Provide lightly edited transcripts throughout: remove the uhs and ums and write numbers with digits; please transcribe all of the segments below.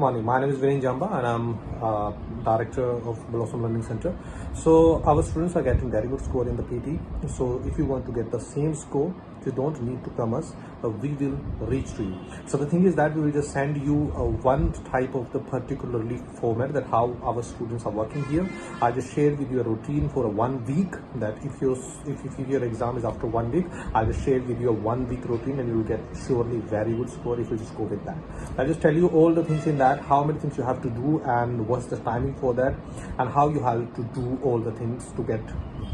morning. My name is Viren and I'm Director of Blossom Learning Center. So our students are getting very good score in the PT. So if you want to get the same score, you don't need to come us. We will reach to you. So the thing is that we will just send you one type of the particularly format that how our students are working here. I just share with you a routine for a 1 week, that if your exam is after 1 week, I will share with you a 1 week routine and you will get surely very good score if you just go with that. I just tell you all the things in that, how many things you have to do and what's the timing for that, and how you have to do all the things to get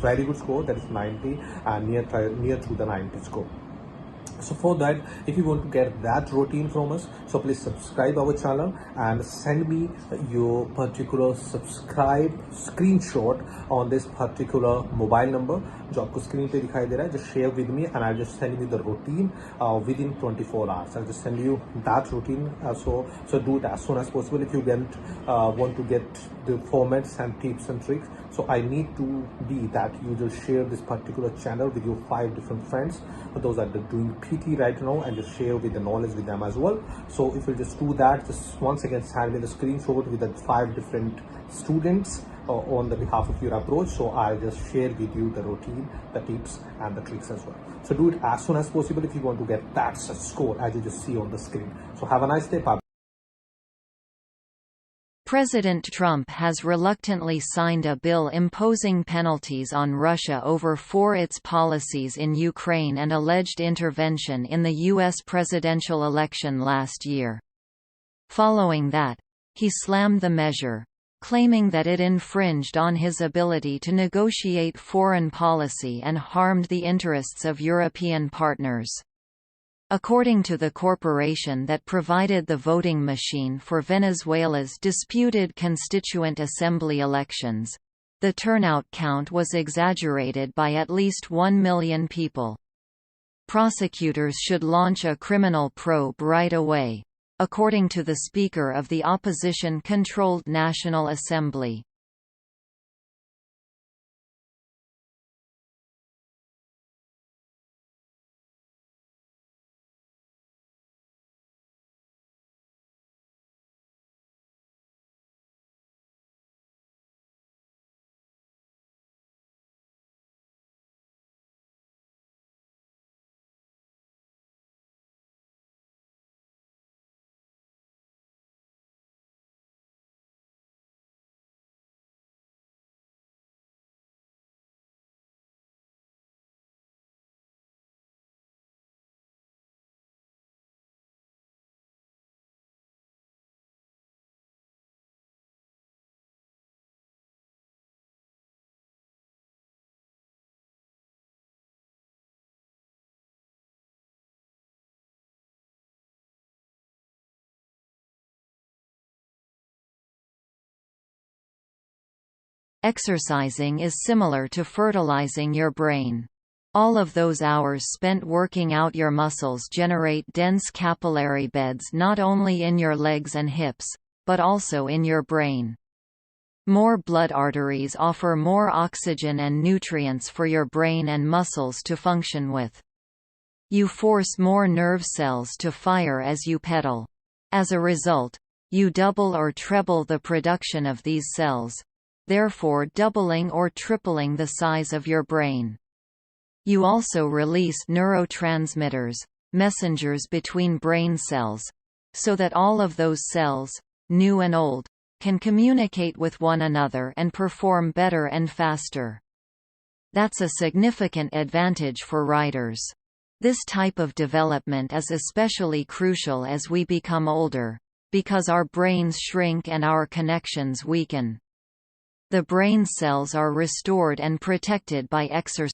very good score, that is 90 and near to the 90 score. So for that, if you want to get that routine from us, so please subscribe our channel and send me your particular subscribe screenshot on this particular mobile number जो आपको screen पे दिखाई दे रहा है. Just share with me and I'll just send you the routine within 24 hours. I'll just send you that routine. So do it as soon as possible if you want to get the formats and tips and tricks. So I need to be that you just share this particular channel with your 5 different friends, those are doing PT right now, and just share with the knowledge with them as well. So if you just do that, just once again send me the screenshot with the 5 different students on the behalf of your approach. So I'll just share with you the routine, the tips and the tricks as well. So do it as soon as possible if you want to get that score as you just see on the screen. So have a nice day. Bye. President Trump has reluctantly signed a bill imposing penalties on Russia for its policies in Ukraine and alleged intervention in the U.S. presidential election last year. Following that, he slammed the measure, claiming that it infringed on his ability to negotiate foreign policy and harmed the interests of European partners. According to the corporation that provided the voting machine for Venezuela's disputed Constituent Assembly elections, the turnout count was exaggerated by at least 1 million people. Prosecutors should launch a criminal probe right away, according to the Speaker of the opposition-controlled National Assembly. Exercising is similar to fertilizing your brain. All of those hours spent working out your muscles generate dense capillary beds not only in your legs and hips, but also in your brain. More blood arteries offer more oxygen and nutrients for your brain and muscles to function with. You force more nerve cells to fire as you pedal. As a result, you double or treble the production of these cells, therefore doubling or tripling the size of your brain. You also release neurotransmitters, messengers between brain cells, so that all of those cells, new and old, can communicate with one another and perform better and faster. That's a significant advantage for writers. This type of development is especially crucial as we become older, because our brains shrink and our connections weaken. The brain cells are restored and protected by exercise.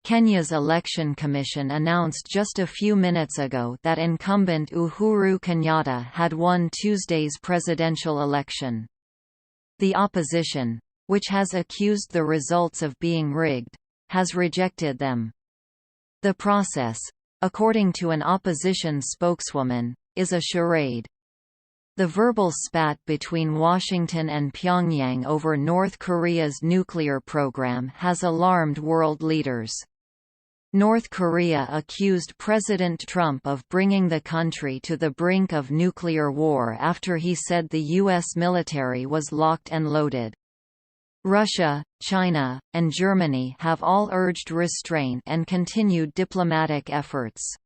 Kenya's election commission announced just a few minutes ago that incumbent Uhuru Kenyatta had won Tuesday's presidential election. The opposition, which has accused the results of being rigged, has rejected them. The process, according to an opposition spokeswoman, is a charade. The verbal spat between Washington and Pyongyang over North Korea's nuclear program has alarmed world leaders. North Korea accused President Trump of bringing the country to the brink of nuclear war after he said the U.S. military was locked and loaded. Russia, China, and Germany have all urged restraint and continued diplomatic efforts.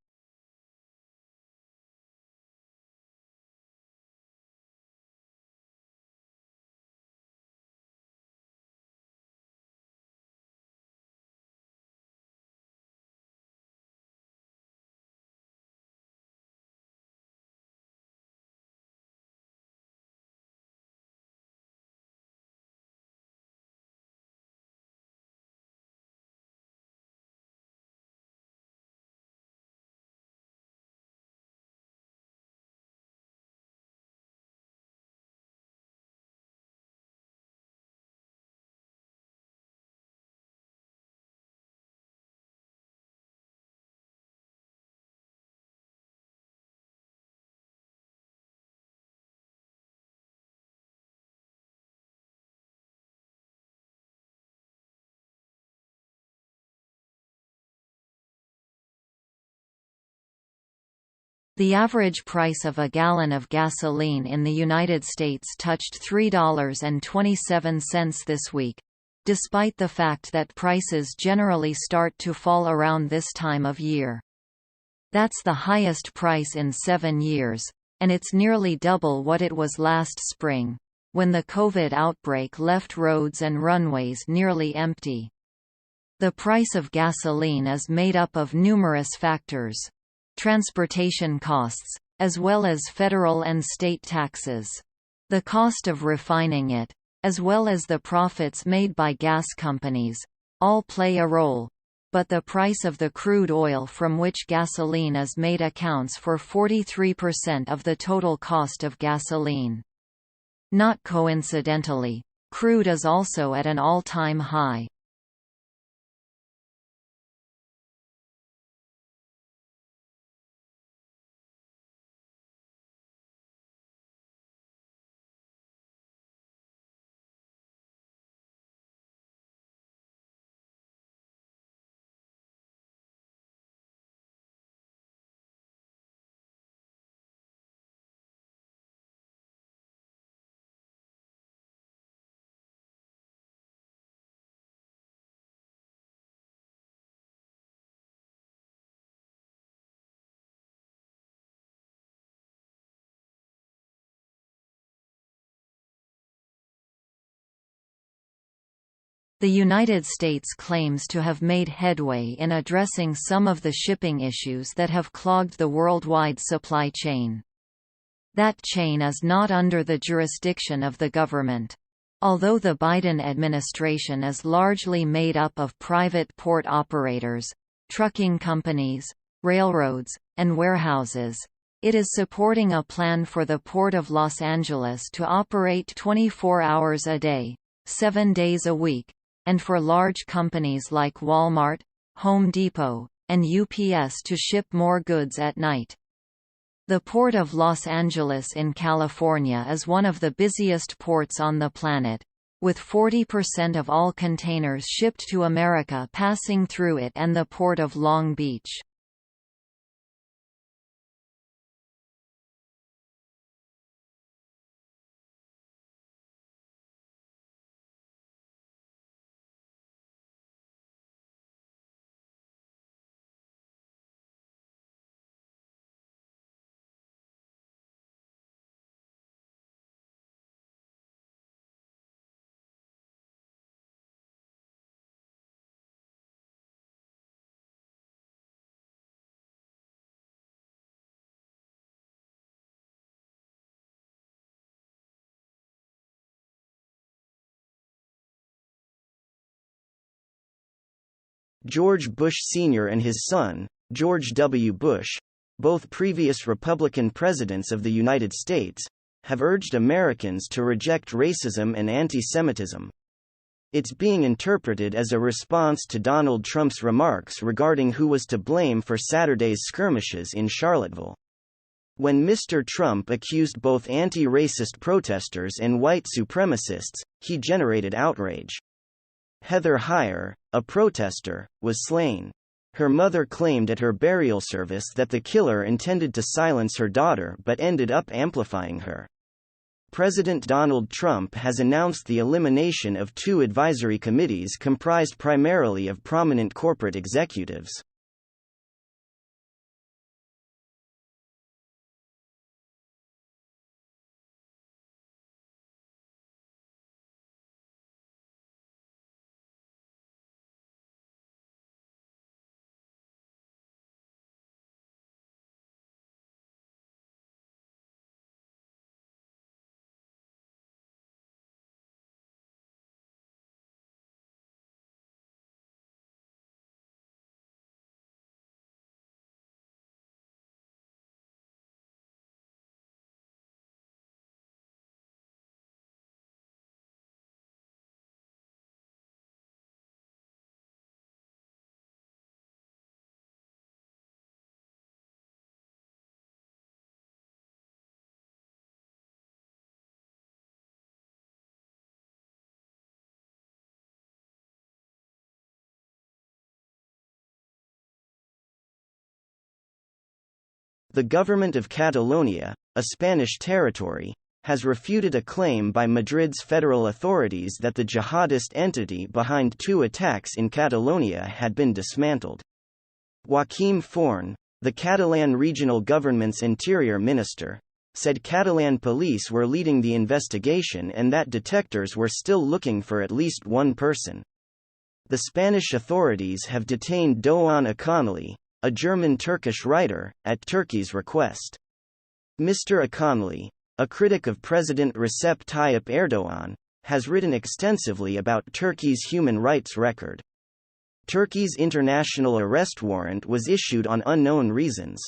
The average price of a gallon of gasoline in the United States touched $3.27 this week, despite the fact that prices generally start to fall around this time of year. That's the highest price in 7 years, and it's nearly double what it was last spring, when the COVID outbreak left roads and runways nearly empty. The price of gasoline is made up of numerous factors. Transportation costs, as well as federal and state taxes. The cost of refining it, as well as the profits made by gas companies, all play a role. But the price of the crude oil from which gasoline is made accounts for 43% of the total cost of gasoline. Not coincidentally, crude is also at an all-time high. The United States claims to have made headway in addressing some of the shipping issues that have clogged the worldwide supply chain. That chain is not under the jurisdiction of the government. Although the Biden administration is largely made up of private port operators, trucking companies, railroads, and warehouses, it is supporting a plan for the Port of Los Angeles to operate 24 hours a day, 7 days a week, and for large companies like Walmart, Home Depot, and UPS to ship more goods at night. The Port of Los Angeles in California is one of the busiest ports on the planet, with 40% of all containers shipped to America passing through it and the Port of Long Beach. George Bush Sr. and his son, George W. Bush, both previous Republican presidents of the United States, have urged Americans to reject racism and anti-Semitism. It's being interpreted as a response to Donald Trump's remarks regarding who was to blame for Saturday's skirmishes in Charlottesville. When Mr. Trump accused both anti-racist protesters and white supremacists, he generated outrage. Heather Heyer, a protester, was slain. Her mother claimed at her burial service that the killer intended to silence her daughter but ended up amplifying her. President Donald Trump has announced the elimination of 2 advisory committees comprised primarily of prominent corporate executives. The government of Catalonia, a Spanish territory, has refuted a claim by Madrid's federal authorities that the jihadist entity behind 2 attacks in Catalonia had been dismantled. Joaquim Forn, the Catalan regional government's interior minister, said Catalan police were leading the investigation and that detectives were still looking for at least 1 person. The Spanish authorities have detained Doğan Akanlı, a German-Turkish writer, at Turkey's request. Mr. Akanlı, a critic of President Recep Tayyip Erdoğan, has written extensively about Turkey's human rights record. Turkey's international arrest warrant was issued on unknown reasons.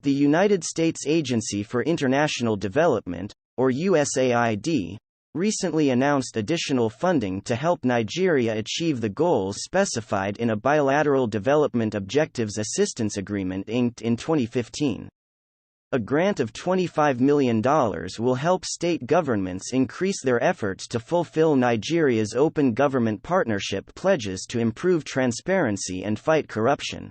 The United States Agency for International Development, or USAID, recently announced additional funding to help Nigeria achieve the goals specified in a Bilateral Development Objectives Assistance Agreement inked in 2015. A grant of $25 million will help state governments increase their efforts to fulfill Nigeria's Open Government Partnership pledges to improve transparency and fight corruption.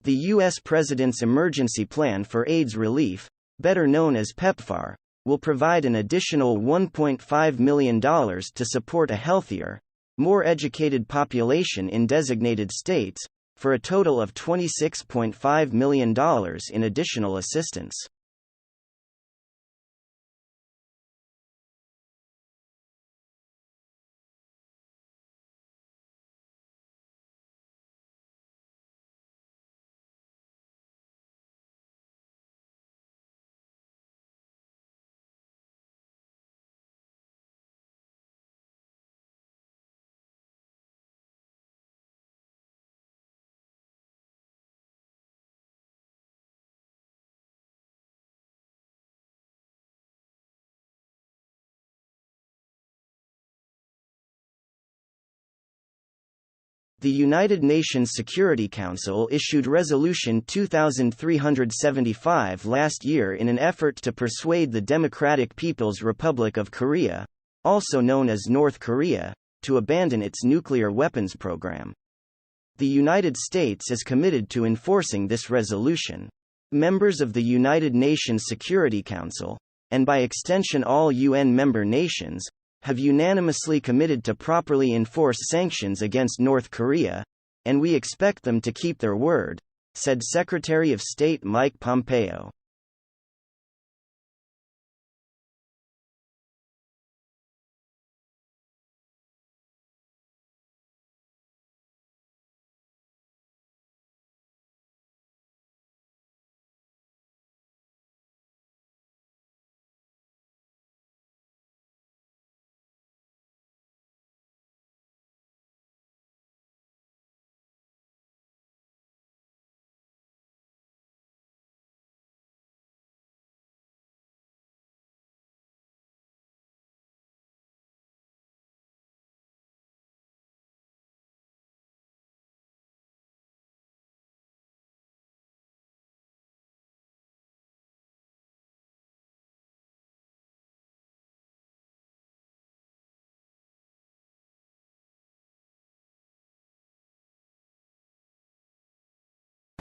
The U.S. President's Emergency Plan for AIDS Relief, better known as PEPFAR, will provide an additional $1.5 million to support a healthier, more educated population in designated states, for a total of $26.5 million in additional assistance. The United Nations Security Council issued Resolution 2375 last year in an effort to persuade the Democratic People's Republic of Korea, also known as North Korea, to abandon its nuclear weapons program. The United States is committed to enforcing this resolution. Members of the United Nations Security Council, and by extension all UN member nations, have unanimously committed to properly enforce sanctions against North Korea, and we expect them to keep their word, said Secretary of State Mike Pompeo.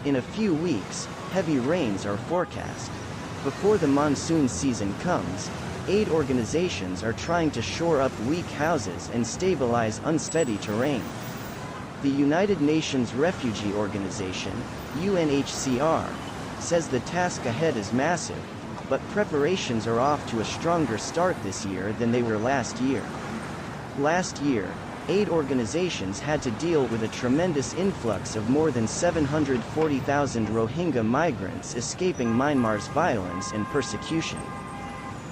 In a few weeks, heavy rains are forecast. Before the monsoon season comes, aid organizations are trying to shore up weak houses and stabilize unsteady terrain. The United Nations Refugee Organization, UNHCR, says the task ahead is massive, but preparations are off to a stronger start this year than they were last year. Last year, aid organizations had to deal with a tremendous influx of more than 740,000 Rohingya migrants escaping Myanmar's violence and persecution.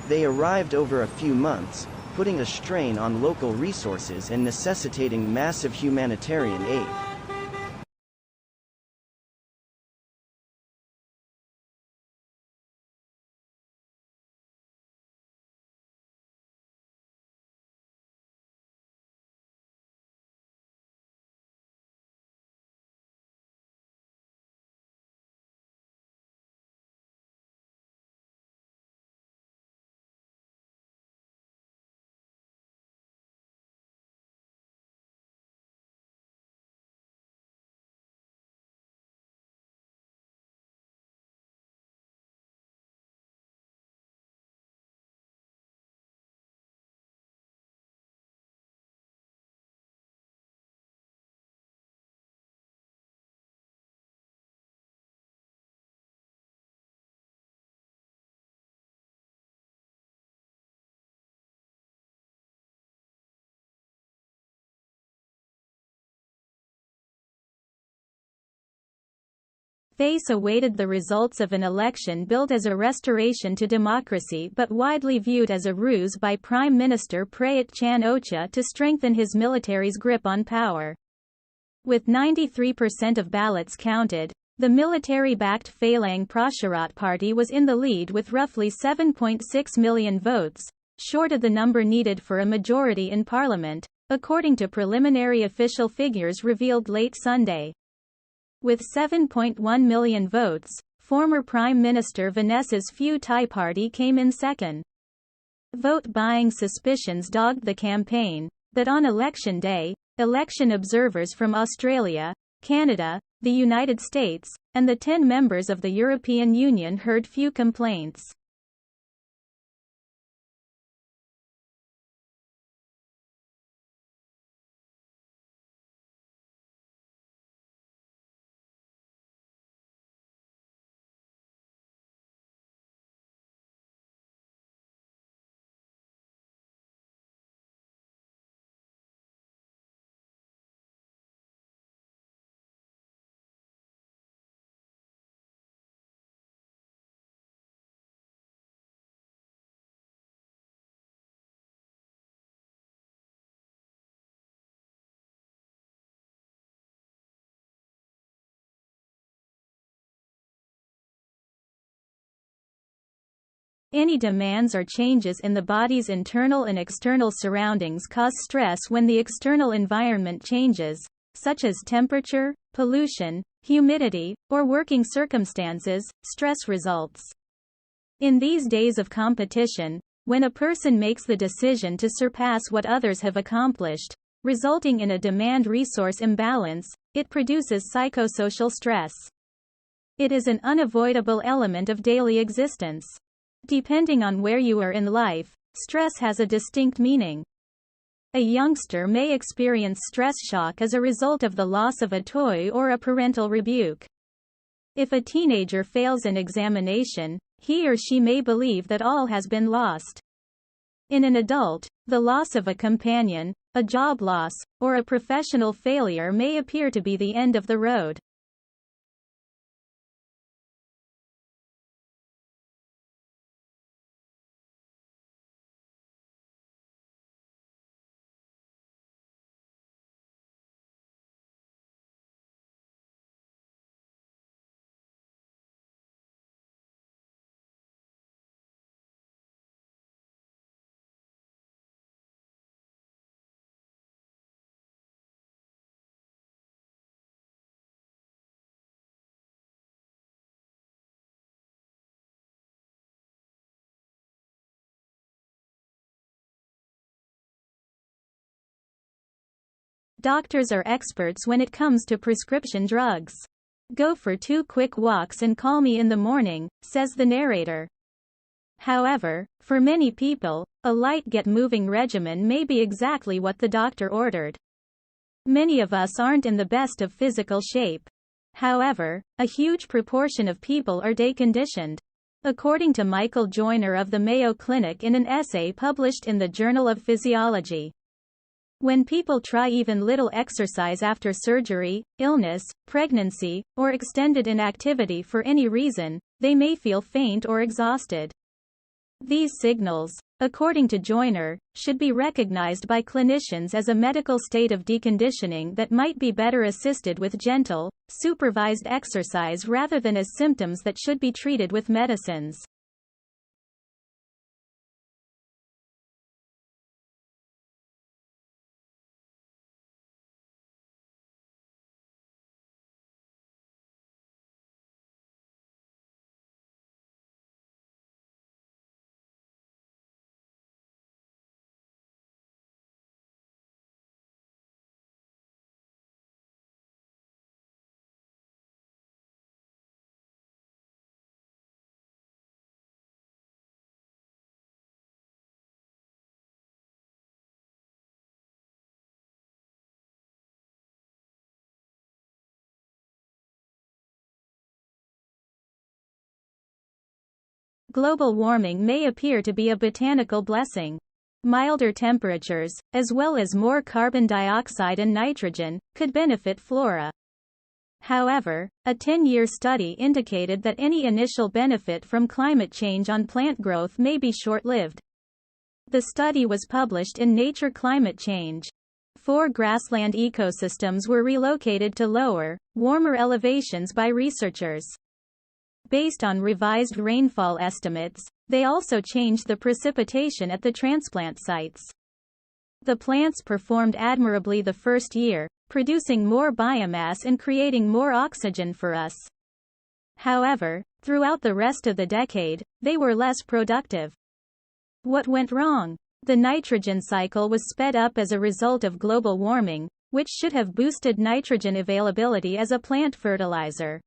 They arrived over a few months, putting a strain on local resources and necessitating massive humanitarian aid. Face awaited the results of an election billed as a restoration to democracy but widely viewed as a ruse by Prime Minister Prayut Chan-o-cha to strengthen his military's grip on power. With 93% of ballots counted, the military-backed Phalang Pracharat Party was in the lead with roughly 7.6 million votes, short of the number needed for a majority in parliament, according to preliminary official figures revealed late Sunday. With 7.1 million votes, former Prime Minister Vanessa's Pheu Thai party came in second. Vote-buying suspicions dogged the campaign, but on election day, election observers from Australia, Canada, the United States, and the 10 members of the European Union heard few complaints. Any demands or changes in the body's internal and external surroundings cause stress when the external environment changes, such as temperature, pollution, humidity, or working circumstances, stress results. In these days of competition, when a person makes the decision to surpass what others have accomplished, resulting in a demand-resource imbalance, it produces psychosocial stress. It is an unavoidable element of daily existence. Depending on where you are in life, stress has a distinct meaning. A youngster may experience stress shock as a result of the loss of a toy or a parental rebuke. If a teenager fails an examination, he or she may believe that all has been lost. In an adult, the loss of a companion, a job loss, or a professional failure may appear to be the end of the road. Doctors are experts when it comes to prescription drugs. Go for 2 quick walks and call me in the morning, says the narrator. However, for many people, a light get-moving regimen may be exactly what the doctor ordered. Many of us aren't in the best of physical shape. However, a huge proportion of people are day-conditioned. According to Michael Joyner of the Mayo Clinic in an essay published in the Journal of Physiology. When people try even little exercise after surgery, illness, pregnancy, or extended inactivity for any reason, they may feel faint or exhausted. These signals, according to Joyner, should be recognized by clinicians as a medical state of deconditioning that might be better assisted with gentle, supervised exercise rather than as symptoms that should be treated with medicines. Global warming may appear to be a botanical blessing. Milder temperatures, as well as more carbon dioxide and nitrogen, could benefit flora. However, a 10-year study indicated that any initial benefit from climate change on plant growth may be short-lived. The study was published in Nature Climate Change. 4 grassland ecosystems were relocated to lower, warmer elevations by researchers. Based on revised rainfall estimates, they also changed the precipitation at the transplant sites. The plants performed admirably the first year, producing more biomass and creating more oxygen for us. However, throughout the rest of the decade, they were less productive. What went wrong? The nitrogen cycle was sped up as a result of global warming, which should have boosted nitrogen availability as a plant fertilizer.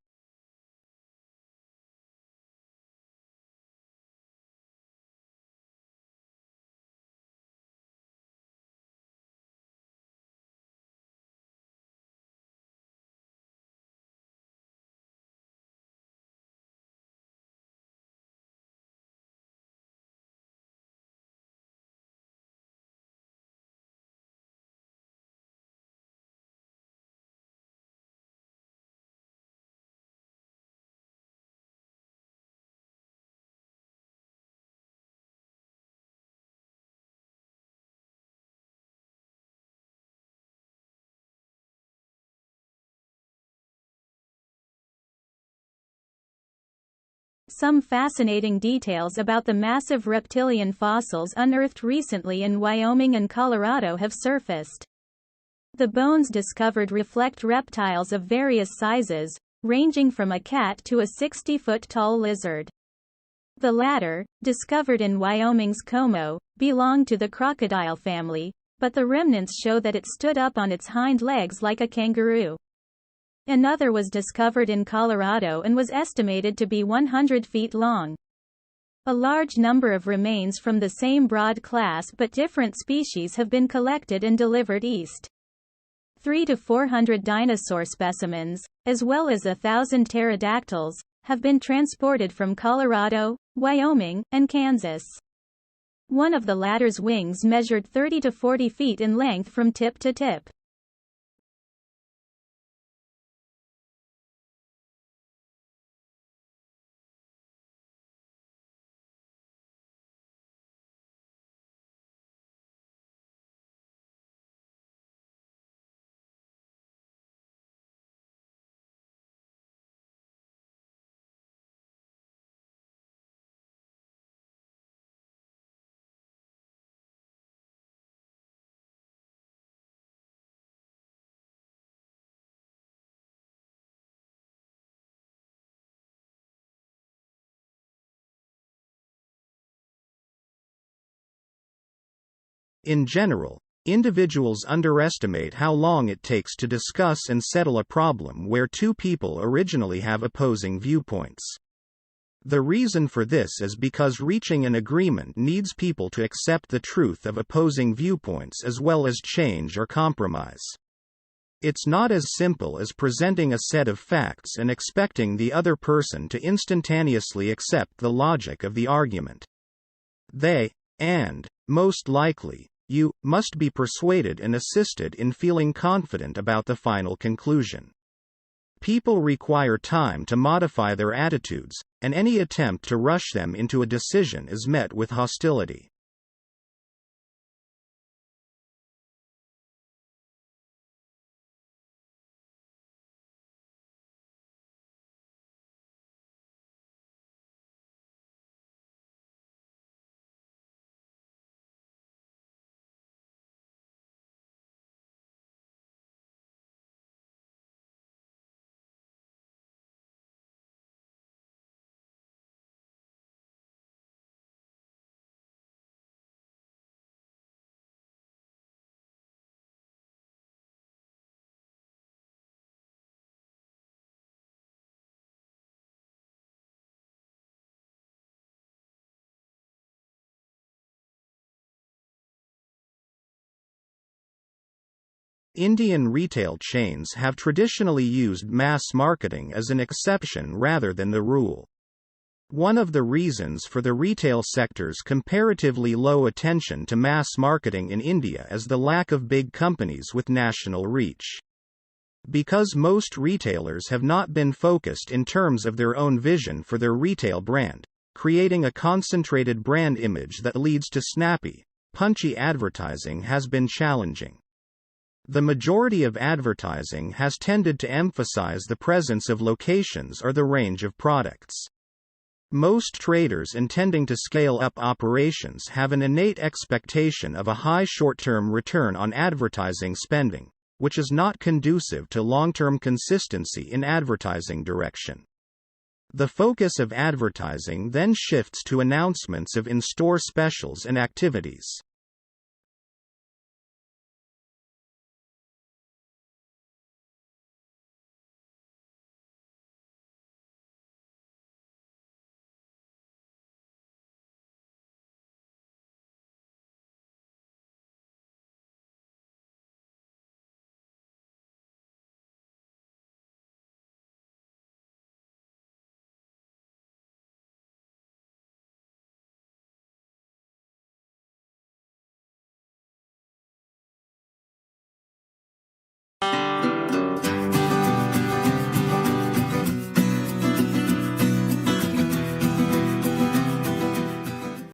Some fascinating details about the massive reptilian fossils unearthed recently in Wyoming and Colorado have surfaced. The bones discovered reflect reptiles of various sizes, ranging from a cat to a 60-foot-tall lizard. The latter, discovered in Wyoming's Como, belonged to the crocodile family, but the remnants show that it stood up on its hind legs like a kangaroo. Another was discovered in Colorado and was estimated to be 100 feet long. A large number of remains from the same broad class but different species have been collected and delivered east. 300 to 400 dinosaur specimens, as well as 1,000 pterodactyls, have been transported from Colorado, Wyoming, and Kansas. One of the latter's wings measured 30 to 40 feet in length from tip to tip. In general, individuals underestimate how long it takes to discuss and settle a problem where two people originally have opposing viewpoints. The reason for this is because reaching an agreement needs people to accept the truth of opposing viewpoints as well as change or compromise. It's not as simple as presenting a set of facts and expecting the other person to instantaneously accept the logic of the argument. They, and, most likely, you, must be persuaded and assisted in feeling confident about the final conclusion. People require time to modify their attitudes, and any attempt to rush them into a decision is met with hostility. Indian retail chains have traditionally used mass marketing as an exception rather than the rule. One of the reasons for the retail sector's comparatively low attention to mass marketing in India is the lack of big companies with national reach. Because most retailers have not been focused in terms of their own vision for their retail brand, creating a concentrated brand image that leads to snappy, punchy advertising has been challenging. The majority of advertising has tended to emphasize the presence of locations or the range of products. Most traders intending to scale up operations have an innate expectation of a high short-term return on advertising spending, which is not conducive to long-term consistency in advertising direction. The focus of advertising then shifts to announcements of in-store specials and activities.